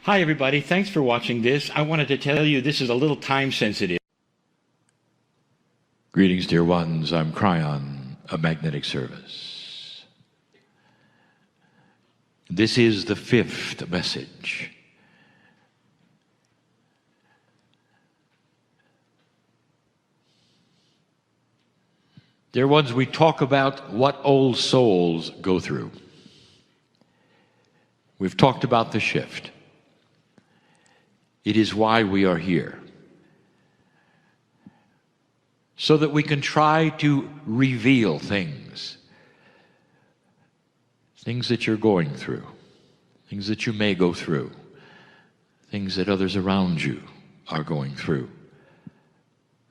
Hi everybody, thanks for watching this. I wanted to tell you this is a little time sensitive. Greetings, dear ones. I'm Kryon of Magnetic Service. This is the fifth message. Dear ones, we talk about what old souls go through. We've talked about the shift. It is why we are here. So that we can try to reveal things. Things that you're going through. Things that you may go through. Things that others around you are going through.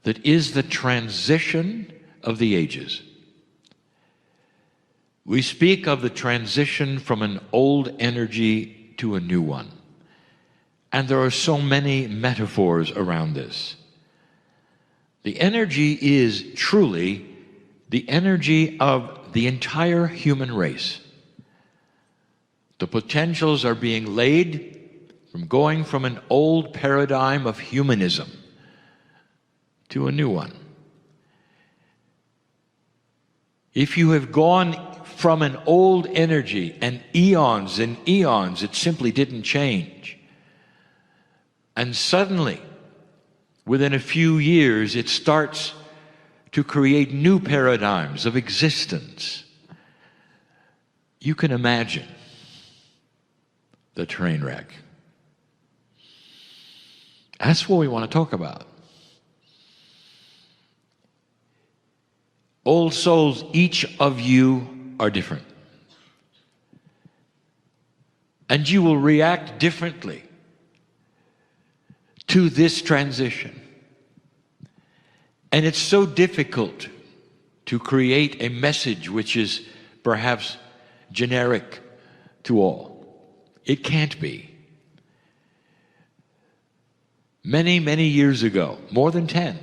That is the transition of the ages. We speak of the transition from an old energy to a new one. And there are so many metaphors around this. The energy is truly the energy of the entire human race. The potentials are being laid from going from an old paradigm of humanism to a new one. If you have gone from an old energy and eons, it simply didn't change. And suddenly, within a few years, it starts to create new paradigms of existence. You can imagine the train wreck. That's what we want to talk about. Old souls, each of you are different. And you will react differently to this transition. And it's so difficult to create a message which is perhaps generic to all. It can't be. Many, many years ago, more than 10,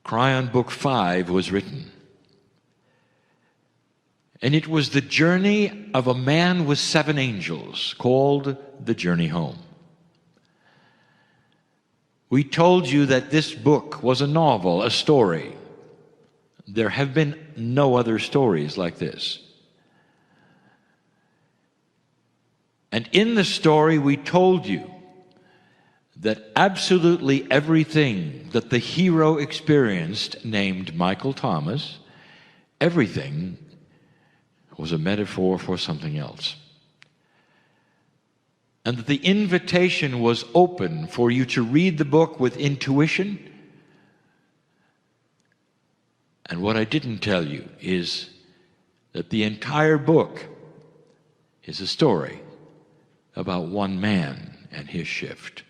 Kryon Book 5 was written. And it was the journey of a man with 7 angels called The Journey Home. We told you that this book was a novel, a story. There have been no other stories like this. And in the story, we told you that absolutely everything that the hero experienced, named Michael Thomas, everything was a metaphor for something else. And that the invitation was open for you to read the book with intuition. And what I didn't tell you is that the entire book is a story about one man and his shift.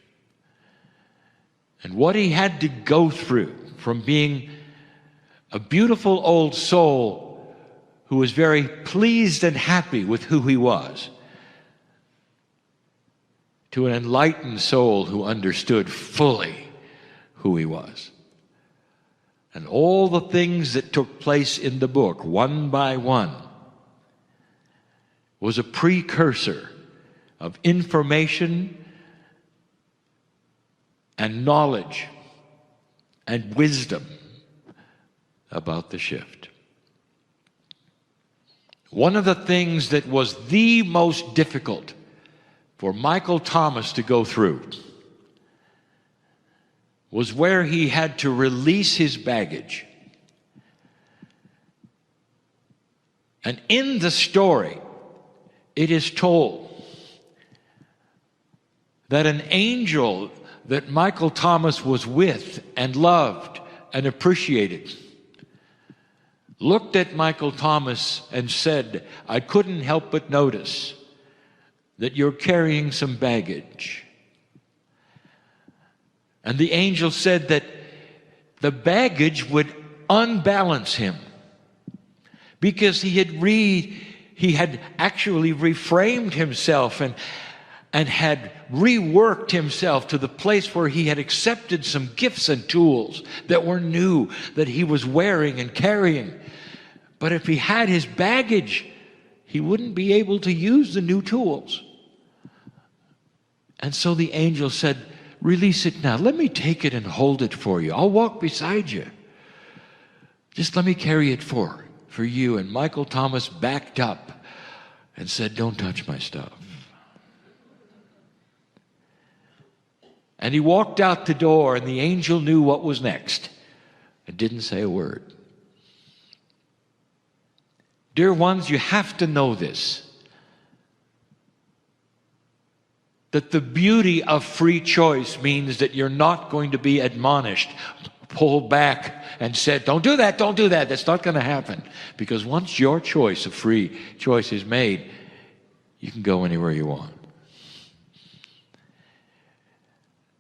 And what he had to go through from being a beautiful old soul who was very pleased and happy with who he was, to an enlightened soul who understood fully who he was. And all the things that took place in the book, one by one, was a precursor of information and knowledge and wisdom about the shift. One of the things that was the most difficult for Michael Thomas to go through was where he had to release his baggage. And in the story, it is told that an angel that Michael Thomas was with and loved and appreciated looked at Michael Thomas and said, "I couldn't help but notice that you're carrying some baggage." And the angel said that the baggage would unbalance him because he had actually reframed himself and had reworked himself to the place where he had accepted some gifts and tools that were new, that he was wearing and carrying. But if he had his baggage, he wouldn't be able to use the new tools. And so the angel said, release it now. Let me take it and hold it for you. I'll walk beside you. Just let me carry it for you. And Michael Thomas backed up and said, don't touch my stuff. And he walked out the door, and the angel knew what was next and didn't say a word. Dear ones, you have to know this, that the beauty of free choice means that you're not going to be admonished, pulled back, and said, don't do that, don't do that. That's not going to happen. Because once your choice of free choice is made, you can go anywhere you want.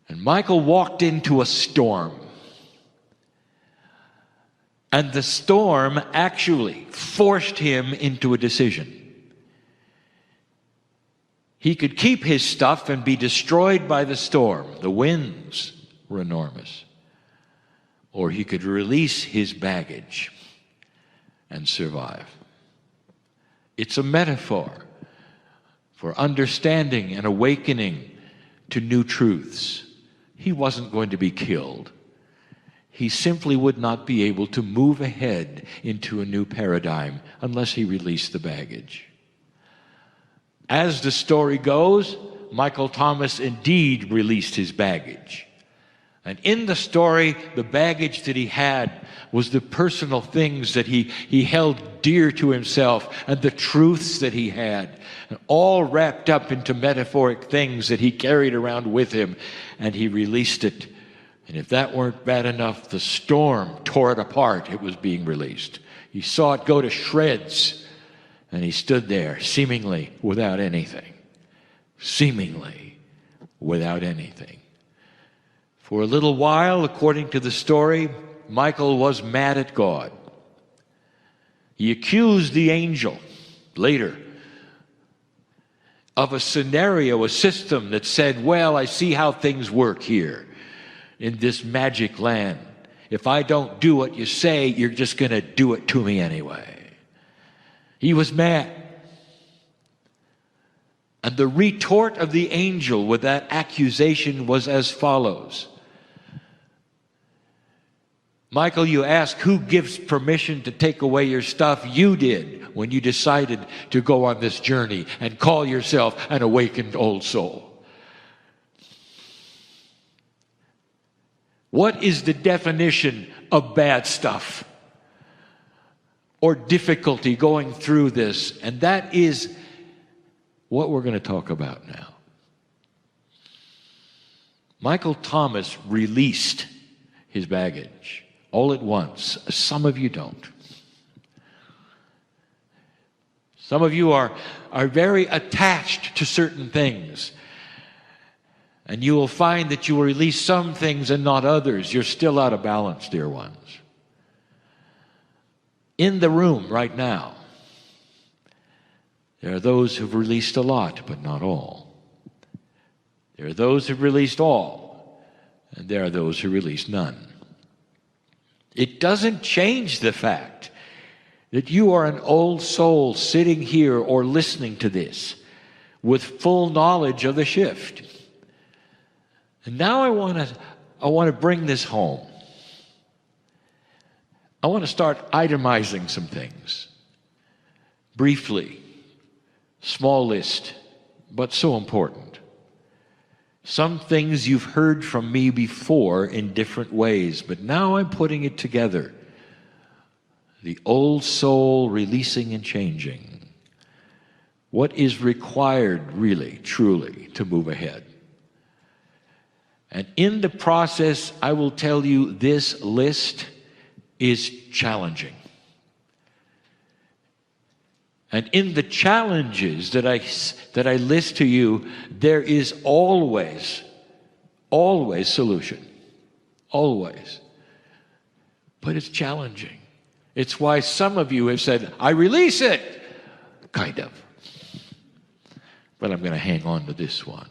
And Michael walked into a storm. And the storm actually forced him into a decision. He could keep his stuff and be destroyed by the storm. The winds were enormous. Or he could release his baggage and survive. It's a metaphor for understanding and awakening to new truths. He wasn't going to be killed. He simply would not be able to move ahead into a new paradigm unless he released the baggage. As the story goes, Michael Thomas indeed released his baggage. And in the story, the baggage that he had was the personal things that he held dear to himself and the truths that he had, and all wrapped up into metaphoric things that he carried around with him, and he released it. And if that weren't bad enough, the storm tore it apart. It was being released. He saw it go to shreds, and he stood there seemingly without anything. Seemingly without anything. For a little while, according to the story, Michael was mad at God. He accused the angel later of a scenario, a system that said, well, I see how things work here in this magic land. If I don't do what you say, you're just going to do it to me anyway. He was mad. And the retort of the angel with that accusation was as follows. Michael, you ask, who gives permission to take away your stuff? You did when you decided to go on this journey and call yourself an awakened old soul. What is the definition of bad stuff or difficulty going through this? And that is what we're going to talk about now. Michael Thomas released his baggage all at once. Some of you don't. Some of you are very attached to certain things. And you will find that you will release some things and not others. You're still out of balance, dear ones. In the room right now, there are those who've released a lot, but not all. There are those who've released all, and there are those who release none. It doesn't change the fact that you are an old soul sitting here or listening to this with full knowledge of the shift. And now I want to bring this home. I want to start itemizing some things. Briefly, small list, but so important. Some things you've heard from me before in different ways, but now I'm putting it together. The old soul releasing and changing. What is required really, truly, to move ahead? And in the process, I will tell you this list is challenging. And in the challenges that I list to you, there is always solution. Always. But it's challenging. It's why some of you have said, I release it. Kind of. But I'm going to hang on to this one.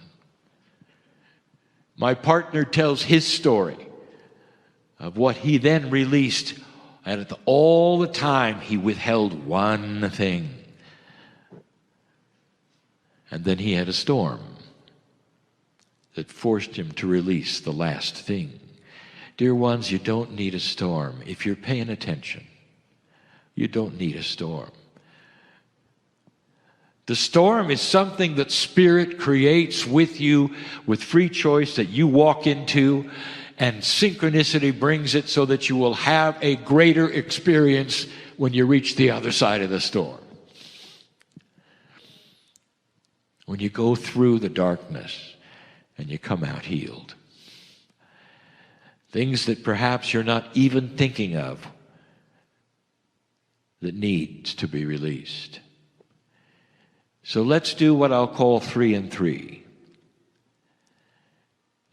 My partner tells his story of what he then released, and all the time he withheld one thing. And then he had a storm. that forced him to release the last thing. Dear ones, you don't need a storm. If you're paying attention, you don't need a storm. The storm is something that Spirit creates with you, with free choice that you walk into, and synchronicity brings it so that you will have a greater experience when you reach the other side of the storm. When you go through the darkness and you come out healed. Things that perhaps you're not even thinking of that needs to be released. So let's do what I'll call 3 and 3.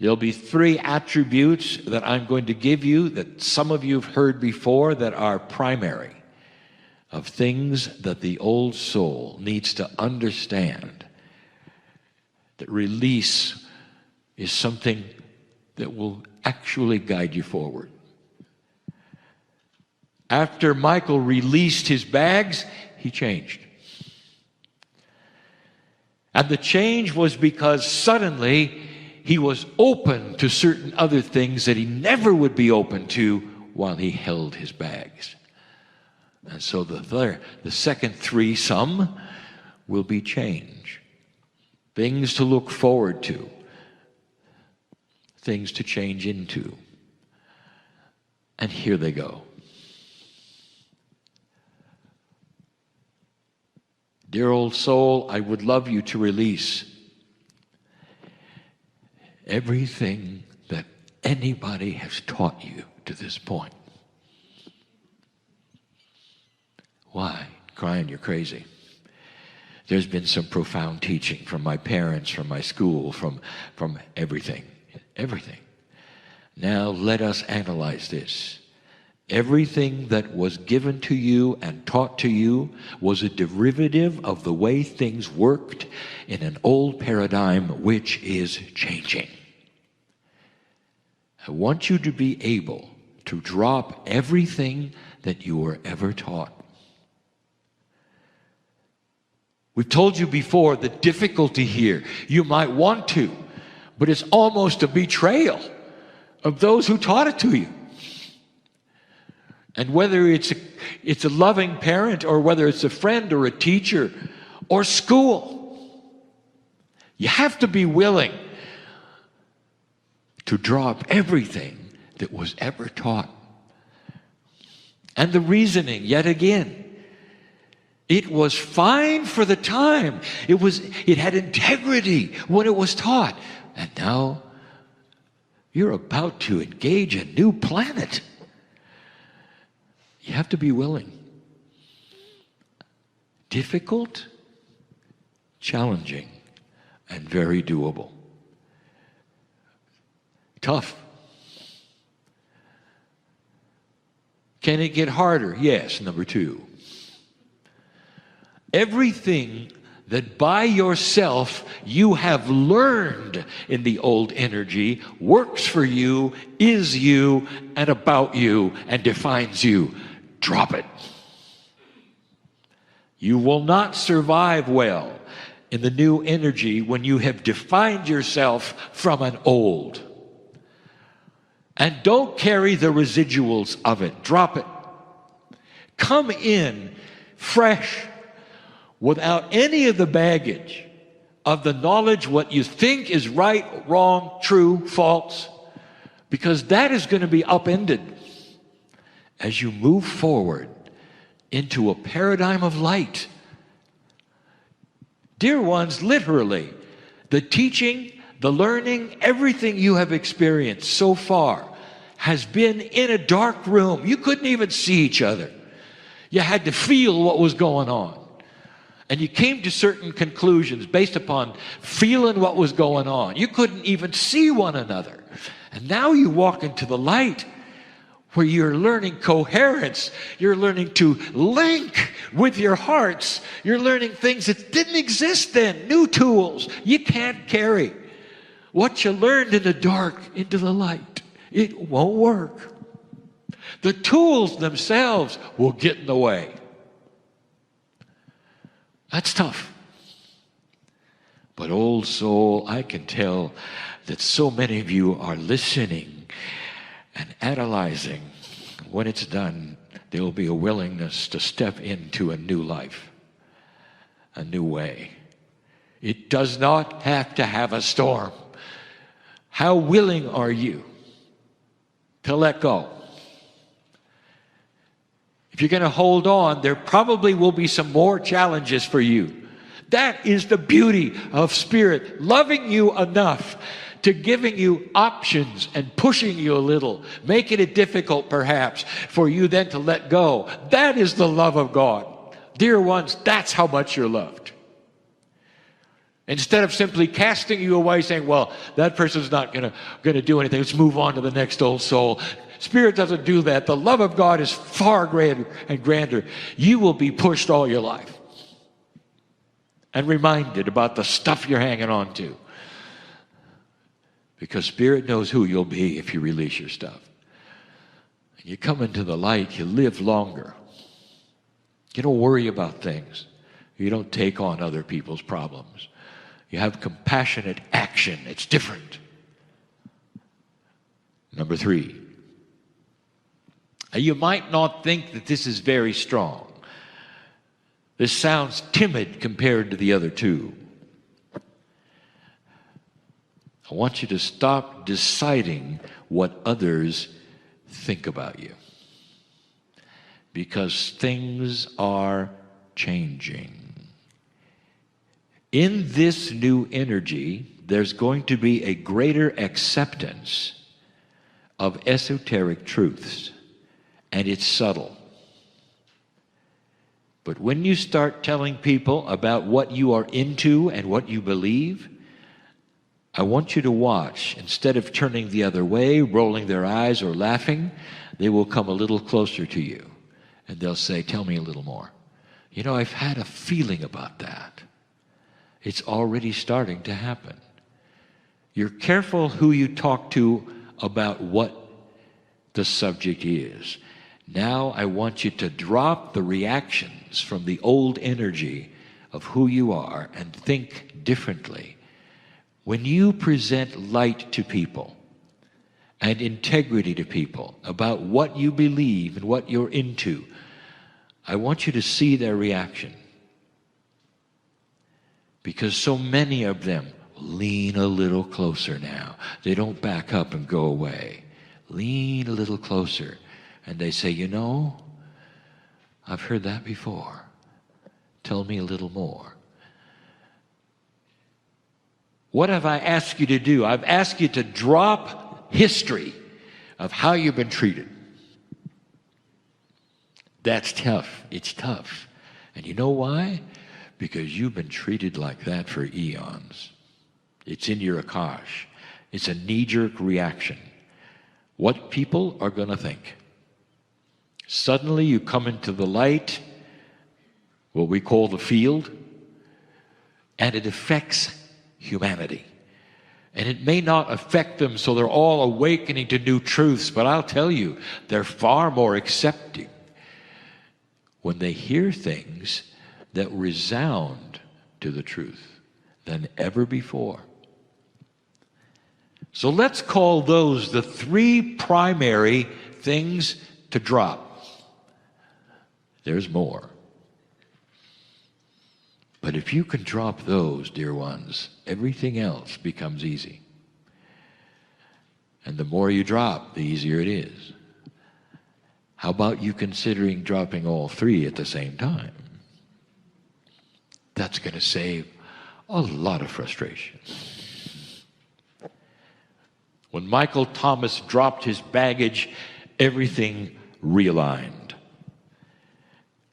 There'll be 3 attributes that I'm going to give you that some of you have heard before that are primary of things that the old soul needs to understand. That release is something that will actually guide you forward. After Michael released his bags, he changed. And the change was because suddenly he was open to certain other things that he never would be open to while he held his bags. And so the second threesome will be change. Things to look forward to. Things to change into. And here they go. Dear old soul, I would love you to release everything that anybody has taught you to this point. Why? Kryon, you're crazy. There's been some profound teaching from my parents, from my school, from everything. Everything. Now let us analyze this. Everything that was given to you and taught to you was a derivative of the way things worked in an old paradigm which is changing. I want you to be able to drop everything that you were ever taught. We've told you before the difficulty here. You might want to, but it's almost a betrayal of those who taught it to you. And whether it's a loving parent or whether it's a friend or a teacher or school, you have to be willing to drop everything that was ever taught. And the reasoning, yet again, it was fine for the time. It had integrity when it was taught. And now you're about to engage a new planet. You have to be willing. Difficult, challenging, and very doable. Tough. Can it get harder? Yes, number 2. Everything that by yourself you have learned in the old energy works for you, is you, and about you, and defines you. Drop it. You will not survive well in the new energy when you have defined yourself from an old. And don't carry the residuals of it. Drop it. Come in fresh, without any of the baggage of the knowledge what you think is right, wrong, true, false, because that is going to be upended as you move forward into a paradigm of light. Dear ones, literally, the teaching, the learning, everything you have experienced so far has been in a dark room. You couldn't even see each other. You had to feel what was going on. And you came to certain conclusions based upon feeling what was going on. You couldn't even see one another. And now you walk into the light where you're learning coherence. You're learning to link with your hearts. You're learning things that didn't exist then. New tools. You can't carry what you learned in the dark into the light. It won't work. The tools themselves will get in the way. That's tough. But old soul, I can tell that so many of you are listening and analyzing. When it's done, there will be a willingness to step into a new life, a new way. It does not have to have a storm. How willing are you to let go? If you're going to hold on, there probably will be some more challenges for you. That is the beauty of Spirit, loving you enough to giving you options and pushing you a little, making it difficult perhaps for you then to let go. That is the love of God. Dear ones, that's how much you're loved. Instead of simply casting you away, saying, well, that person's not going to do anything. Let's move on to the next old soul. Spirit doesn't do that. The love of God is far greater and grander. You will be pushed all your life and reminded about the stuff you're hanging on to. Because Spirit knows who you'll be if you release your stuff. And you come into the light, you live longer. You don't worry about things. You don't take on other people's problems. You have compassionate action. It's different. Number 3. You might not think that this is very strong. This sounds timid compared to the other 2. I want you to stop deciding what others think about you. Because things are changing. In this new energy, there's going to be a greater acceptance of esoteric truths. And it's subtle. But when you start telling people about what you are into and what you believe, I want you to watch. Instead of turning the other way, rolling their eyes or laughing, they will come a little closer to you. And they'll say, tell me a little more. You know, I've had a feeling about that. It's already starting to happen. You're careful who you talk to about what the subject is. Now I want you to drop the reactions from the old energy of who you are and think differently. When you present light to people and integrity to people about what you believe and what you're into, I want you to see their reaction. Because so many of them lean a little closer now. They don't back up and go away. Lean a little closer. And they say, you know, I've heard that before. Tell me a little more. What have I asked you to do? I've asked you to drop history of how you've been treated. That's tough. It's tough. And you know why? Because you've been treated like that for eons. It's in your akash. It's a knee-jerk reaction. What people are going to think. Suddenly you come into the light, what we call the field, and it affects humanity. And it may not affect them so they're all awakening to new truths, but I'll tell you, they're far more accepting when they hear things that resound to the truth than ever before. So let's call those the 3 primary things to drop. There's more. But if you can drop those, dear ones, everything else becomes easy. And the more you drop, the easier it is. How about you considering dropping all 3 at the same time? That's going to save a lot of frustration. When Michael Thomas dropped his baggage, everything realigned.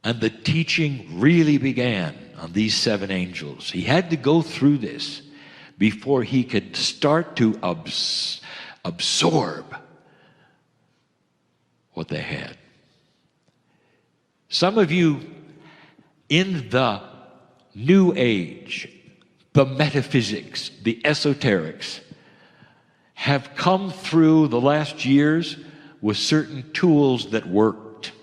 And the teaching really began on these 7 angels. He had to go through this before he could start to absorb what they had. Some of you in the New Age, the metaphysics, the esoterics, have come through the last years with certain tools that worked.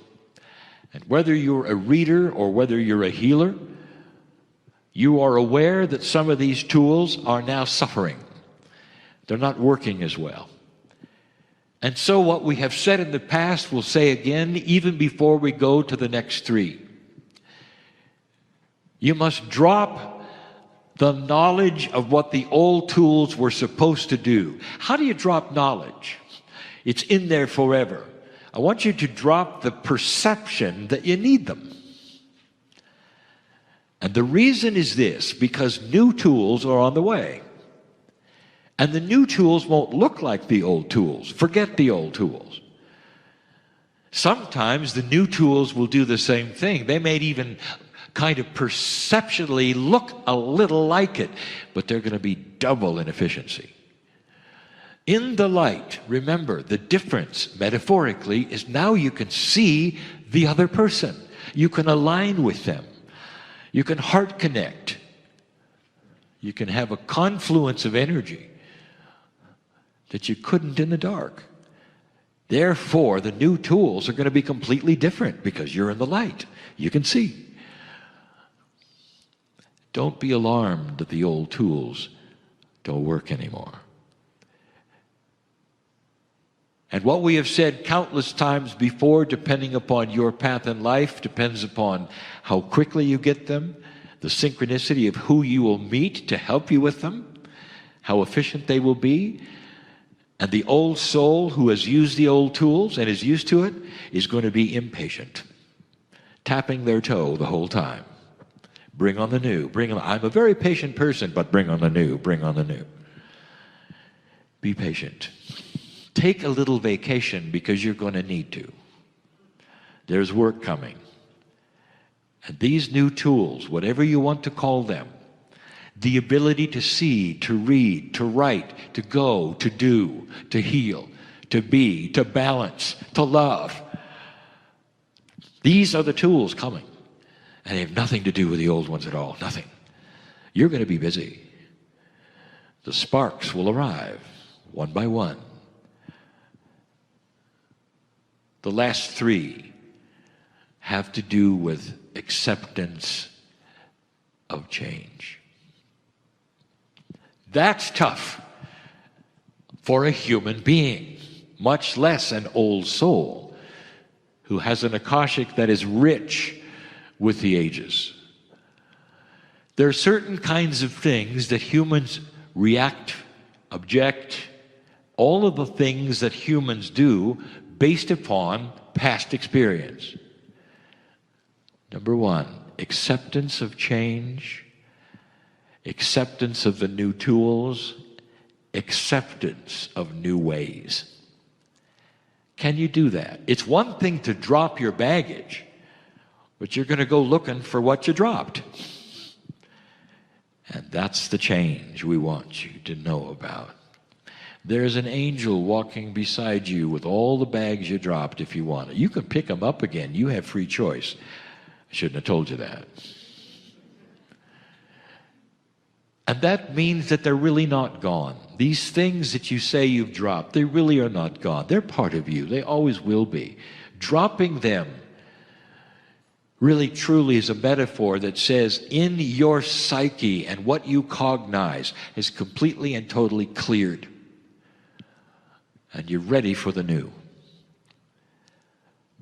And whether you're a reader or whether you're a healer, You are aware that some of these tools are now suffering. They're not working as well. And so what we have said in the past, we'll say again, even before we go to the next three. You must drop the knowledge of what the old tools were supposed to do. How do you drop knowledge? It's in there forever. I want you to drop the perception that you need them. And the reason is this, because new tools are on the way. And the new tools won't look like the old tools. Forget the old tools. Sometimes the new tools will do the same thing. They may even kind of perceptually look a little like it, but they're going to be double in efficiency. In the light, remember, the difference, metaphorically, is now you can see the other person. You can align with them. You can heart connect. You can have a confluence of energy that you couldn't in the dark. Therefore, the new tools are going to be completely different because you're in the light. You can see. Don't be alarmed that the old tools don't work anymore. And what we have said countless times before, depending upon your path in life, depends upon how quickly you get them, the synchronicity of who you will meet to help you with them, how efficient they will be. And the old soul who has used the old tools and is used to it is going to be impatient, tapping their toe the whole time. Bring on the new. I'm a very patient person, but bring on the new. Bring on the new. Be patient. Take a little vacation because you're going to need to. There's work coming. And these new tools, whatever you want to call them, the ability to see, to read, to write, to go, to do, to heal, to be, to balance, to love. These are the tools coming. And they have nothing to do with the old ones at all. Nothing. You're going to be busy. The sparks will arrive one by one. The last three have to do with acceptance of change. That's tough for a human being, much less an old soul who has an Akashic that is rich with the ages. There are certain kinds of things that humans react, object, all of the things that humans do based upon past experience. Number one, acceptance of change, acceptance of the new tools, acceptance of new ways. Can you do that? It's one thing to drop your baggage, but you're going to go looking for what you dropped. And that's the change we want you to know about. There's an angel walking beside you with all the bags you dropped if you want it. You can pick them up again. You have free choice. I shouldn't have told you that. And that means that they're really not gone. These things that you say you've dropped, they really are not gone. They're part of you. They always will be. Dropping them really truly is a metaphor that says in your psyche and what you cognize is completely and totally cleared. And you're ready for the new.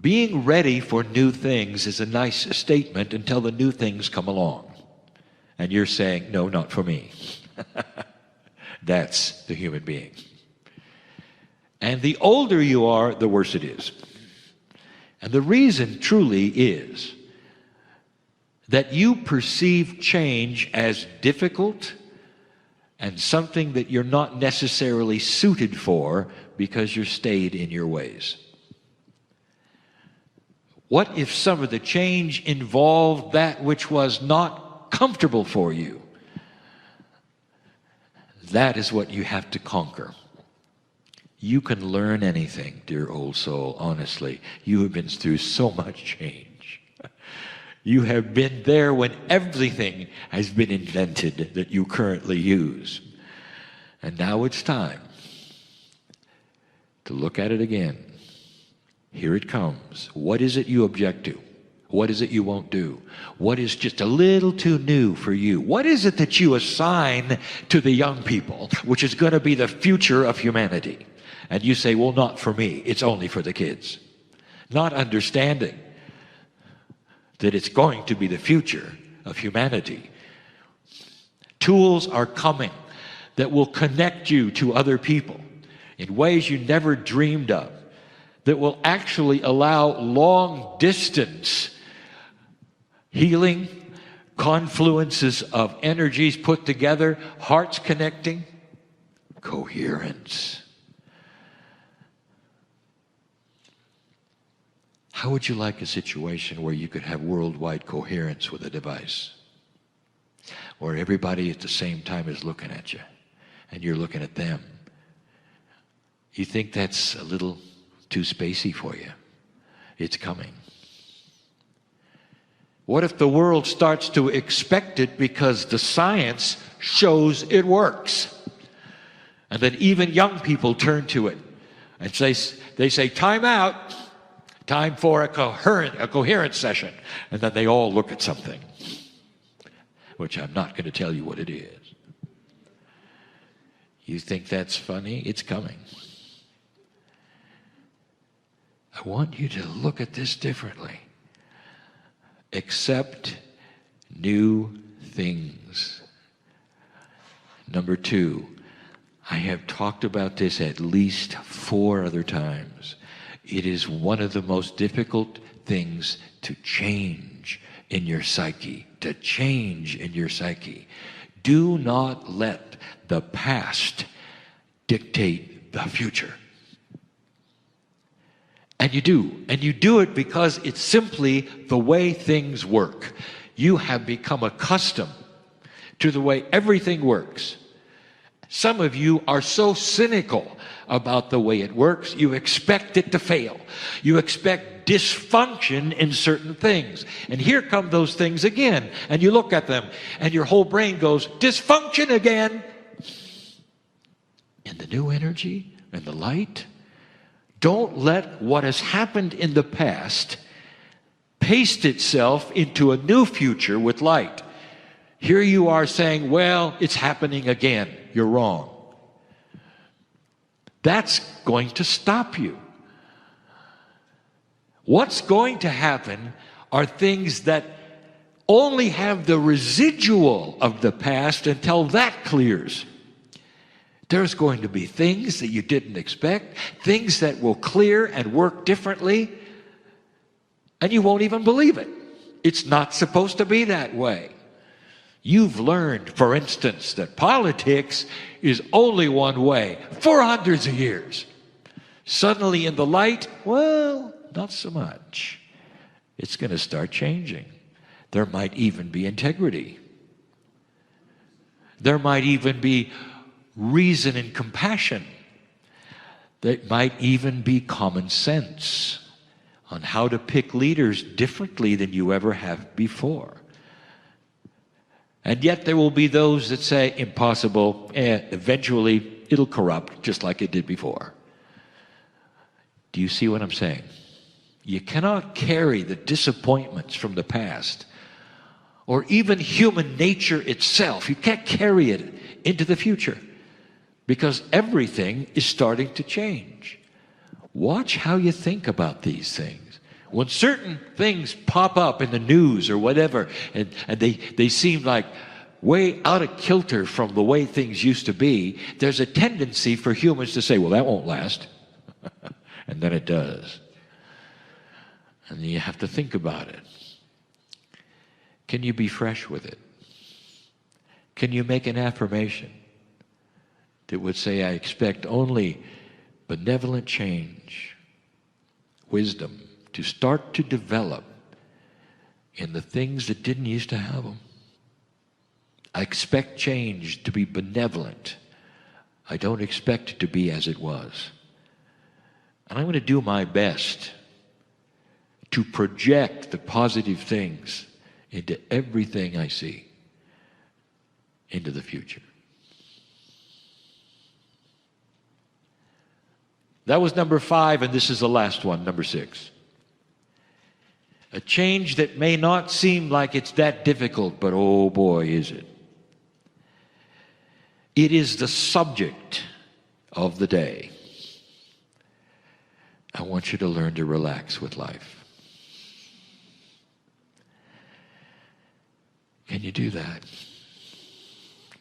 Being ready for new things is a nice statement until the new things come along. And you're saying, no, not for me. That's the human being. And the older you are, the worse it is. And the reason truly is that you perceive change as difficult and something that you're not necessarily suited for because you're stayed in your ways. What if some of the change involved that which was not comfortable for you? That is what you have to conquer. You can learn anything, dear old soul, honestly. You have been through so much change. You have been there when everything has been invented that you currently use. And now it's time to look at it again. Here it comes. What is it you object to? What is it you won't do? What is just a little too new for you? What is it that you assign to the young people, which is going to be the future of humanity? And you say, well, not for me. It's only for the kids. Not understanding that it's going to be the future of humanity. Tools are coming that will connect you to other people in ways you never dreamed of, that will actually allow long distance healing, confluences of energies put together, hearts connecting, coherence. How would you like a situation where you could have worldwide coherence with a device? Where everybody at the same time is looking at you, and you're looking at them. You think that's a little too spacey for you? It's coming. What if the world starts to expect it because the science shows it works? And then even young people turn to it and they say, time out, time for a coherence session. And then they all look at something, which I'm not going to tell you what it is. You think that's funny? It's coming. I want you to look at this differently. Accept new things. Number 2, I have talked about this at least 4 other times. It is one of the most difficult things to change in your psyche, to change in your psyche. Do not let the past dictate the future. And you do it because it's simply the way things work. You have become accustomed to the way everything works. Some of you are so cynical about the way it works, you expect it to fail. You expect dysfunction in certain things. And here come those things again. And you look at them, and your whole brain goes, dysfunction again. In the new energy and the light, don't let what has happened in the past paste itself into a new future with light. Here you are saying, well, it's happening again. You're wrong. That's going to stop you. What's going to happen are things that only have the residual of the past until that clears. There's going to be things that you didn't expect, things that will clear and work differently, and you won't even believe it. It's not supposed to be that way. You've learned, for instance, that politics is only one way for hundreds of years. Suddenly in the light, well, not so much. It's going to start changing. There might even be integrity. There might even be reason and compassion. There might even be common sense on how to pick leaders differently than you ever have before. And yet there will be those that say, impossible, eventually it'll corrupt just like it did before. Do you see what I'm saying? You cannot carry the disappointments from the past, or even human nature itself. You can't carry it into the future, because everything is starting to change. Watch how you think about these things. When certain things pop up in the news or whatever, and they seem like way out of kilter from the way things used to be, there's a tendency for humans to say, well, that won't last. And then it does. And you have to think about it. Can you be fresh with it? Can you make an affirmation that would say, I expect only benevolent change, wisdom, to start to develop in the things that didn't used to have them. I expect change to be benevolent. I don't expect it to be as it was. And I'm going to do my best to project the positive things into everything I see, into the future. That was number 5, and this is the last one, number 6. A change that may not seem like it's that difficult, but oh boy, is it. It is the subject of the day. I want you to learn to relax with life. Can you do that?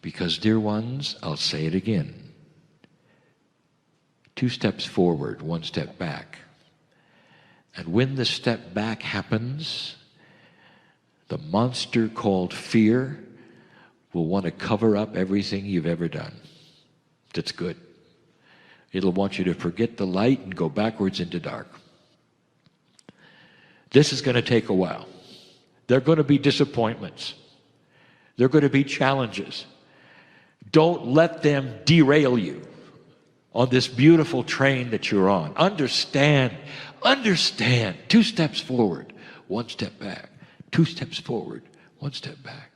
Because, dear ones, I'll say it again. 2 steps forward, 1 step back. And when the step back happens, the monster called fear will want to cover up everything you've ever done. That's good. It'll want you to forget the light and go backwards into dark. This is going to take a while. There are going to be disappointments. There are going to be challenges. Don't let them derail you on this beautiful train that you're on. Understand. 2 steps forward, 1 step back. 2 steps forward, 1 step back.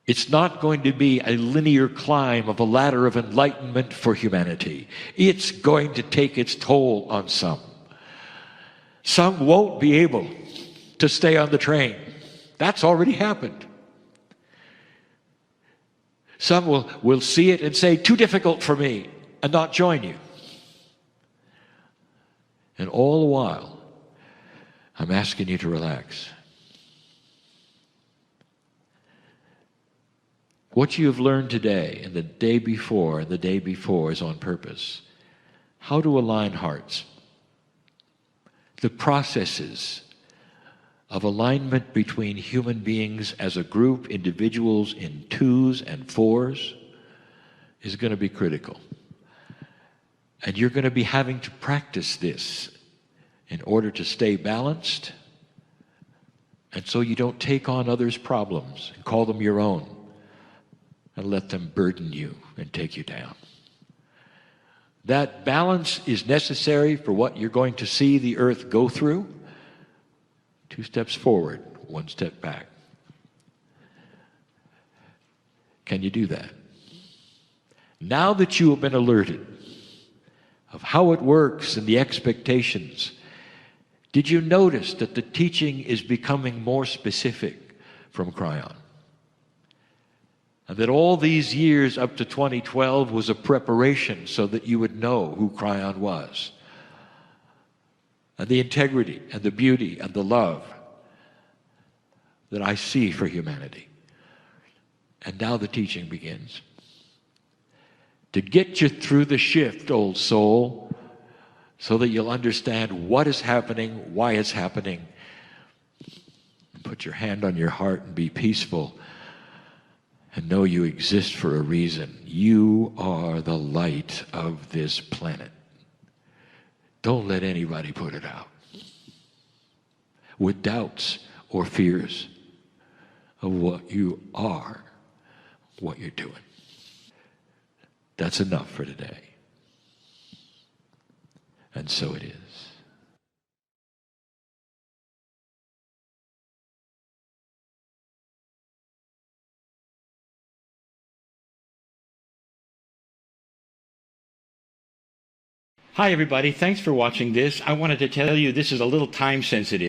It's not going to be a linear climb of a ladder of enlightenment for humanity. It's going to take its toll on some. Some won't be able to stay on the train. That's already happened. Some will see it and say, too difficult for me, and not join you. And all the while, I'm asking you to relax. What you have learned today and the day before and the day before is on purpose. How to align hearts. The processes of alignment between human beings as a group, individuals in 2s and 4s, is going to be critical. And you're going to be having to practice this in order to stay balanced, and so you don't take on others' problems and call them your own and let them burden you and take you down. That balance is necessary for what you're going to see the earth go through. 2 steps forward, 1 step back. Can you do that? Now that you have been alerted of how it works and the expectations, did you notice that the teaching is becoming more specific from Kryon? And that all these years up to 2012 was a preparation so that you would know who Kryon was. And the integrity and the beauty and the love that I see for humanity. And now the teaching begins. To get you through the shift, old soul, so that you'll understand what is happening, why it's happening. Put your hand on your heart and be peaceful. And know you exist for a reason. You are the light of this planet. Don't let anybody put it out with doubts or fears of what you are, what you're doing. That's enough for today. And so it is. Hi, everybody. Thanks for watching this. I wanted to tell you this is a little time sensitive.